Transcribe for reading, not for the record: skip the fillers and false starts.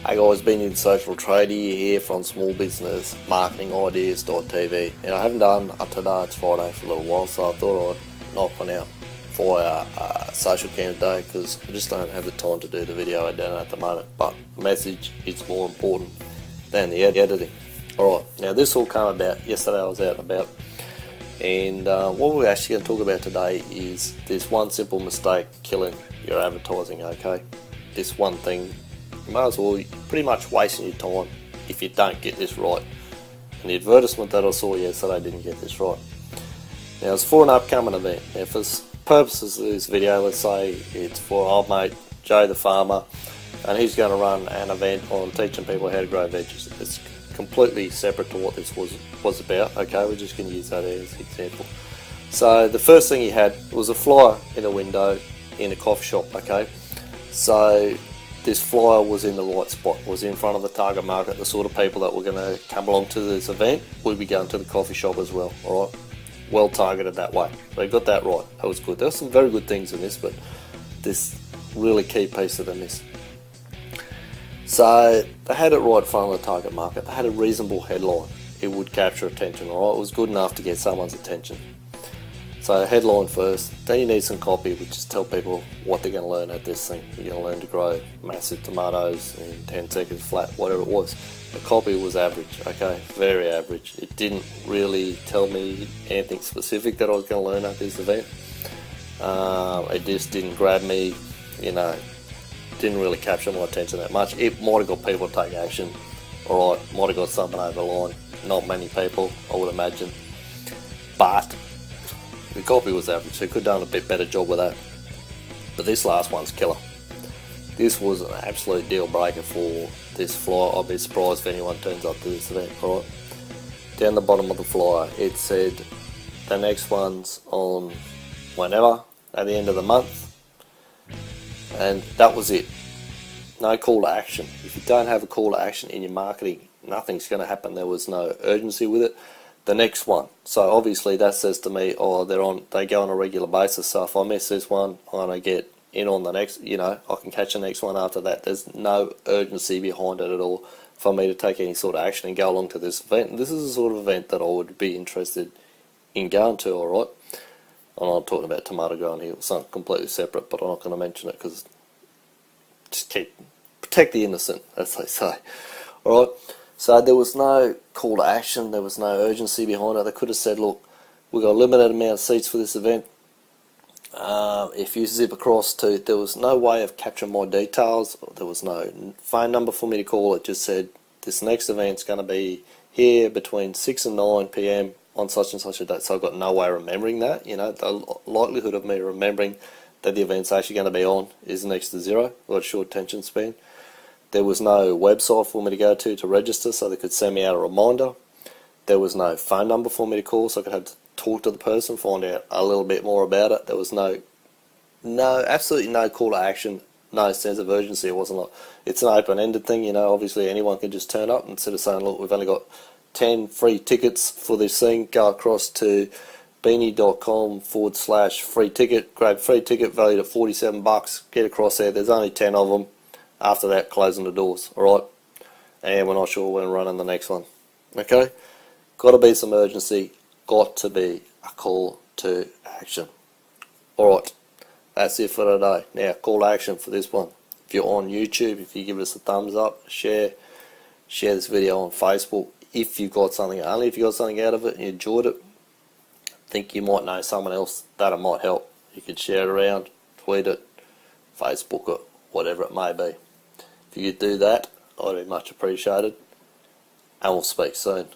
Hey guys, Benny Social Tradie here from smallbusinessmarketingideas.tv, and I haven't done up to today. It's Friday for a little while, so I thought I'd knock one out for our social cam today because I just don't have the time to do the video editing at the moment. But the message is more important than the editing. Alright, now this all came about yesterday. I was out and about, and what we're actually going to talk about today is this one simple mistake killing your advertising. Okay, this one thing. You might as well pretty much wasting your time if you don't get this right. And the advertisement that I saw yesterday didn't get this right. Now it's for an upcoming event. Now for purposes of this video, let's say it's for old mate Joe the farmer, and he's going to run an event on teaching people how to grow veggies. It's completely separate to what this was about. Okay, we're just going to use that as an example. So the first thing he had was a flyer in a window in a coffee shop. Okay, so this flyer was in the right spot, was in front of the target market, the sort of people that were going to come along to this event would be going to the coffee shop as well. Alright, well targeted that way. So they got that right, that was good. There were some very good things in this, but this really key piece of the miss. So they had it right in front of the target market, they had a reasonable headline, it would capture attention. Alright, it was good enough to get someone's attention. So headline first, then you need some copy, which is tell people what they're going to learn at this thing. You're going to learn to grow massive tomatoes in 10 seconds flat, whatever it was. The copy was average, okay, very average. It didn't really tell me anything specific that I was going to learn at this event. It just didn't grab me, you know, didn't really capture my attention that much. It might have got people to take action, alright, might have got something over the line. Not many people, I would imagine. But the copy was average, so could have done a bit better job with that. But this last one's killer. This was an absolute deal breaker for this flyer. I'll be surprised if anyone turns up to this event. Alright, down the bottom of the flyer it said the next one's on whenever, at the end of the month, and that was it. No call to action. If you don't have a call to action in your marketing, nothing's going to happen. There was no urgency with it. The next one, so obviously that says to me, oh, they go on a regular basis, so if I miss this one, I'm going to get in on the next, you know, I can catch the next one after that. There's no urgency behind it at all for me to take any sort of action and go along to this event. And this is the sort of event that I would be interested in going to. Alright, I'm not talking about tomato growing here, it's something completely separate, but I'm not going to mention it because just protect the innocent, as they say. Alright, so there was no call to action, there was no urgency behind it. They could have said, look, we've got a limited amount of seats for this event. If you zip across to, there was no way of capturing my details, there was no phone number for me to call. It just said, this next event's going to be here between 6 and 9 PM on such and such a date. So I've got no way of remembering that. You know, the likelihood of me remembering that the event's actually going to be on is next to zero. I've got a short attention span. There was no website for me to go to register, so they could send me out a reminder. There was no phone number for me to call, so I could have to talk to the person, find out a little bit more about it. There was absolutely no call to action, no sense of urgency. It wasn't like, it's an open-ended thing, you know, obviously anyone can just turn up. Instead of saying, look, we've only got 10 free tickets for this thing, go across to beanie.com/free ticket, grab free ticket valued at $47, get across there, there's only 10 of them. After that, closing the doors, alright? And we're not sure when we're running the next one. Okay? Got to be some urgency, got to be a call to action. Alright, that's it for today. Now, call to action for this one. If you're on YouTube, if you give us a thumbs up, share this video on Facebook. If you got something, only if you got something out of it and you enjoyed it, think you might know someone else that it might help. You could share it around, tweet it, Facebook it, whatever it may be. If you could do that, I'd be much appreciated, and we'll speak soon.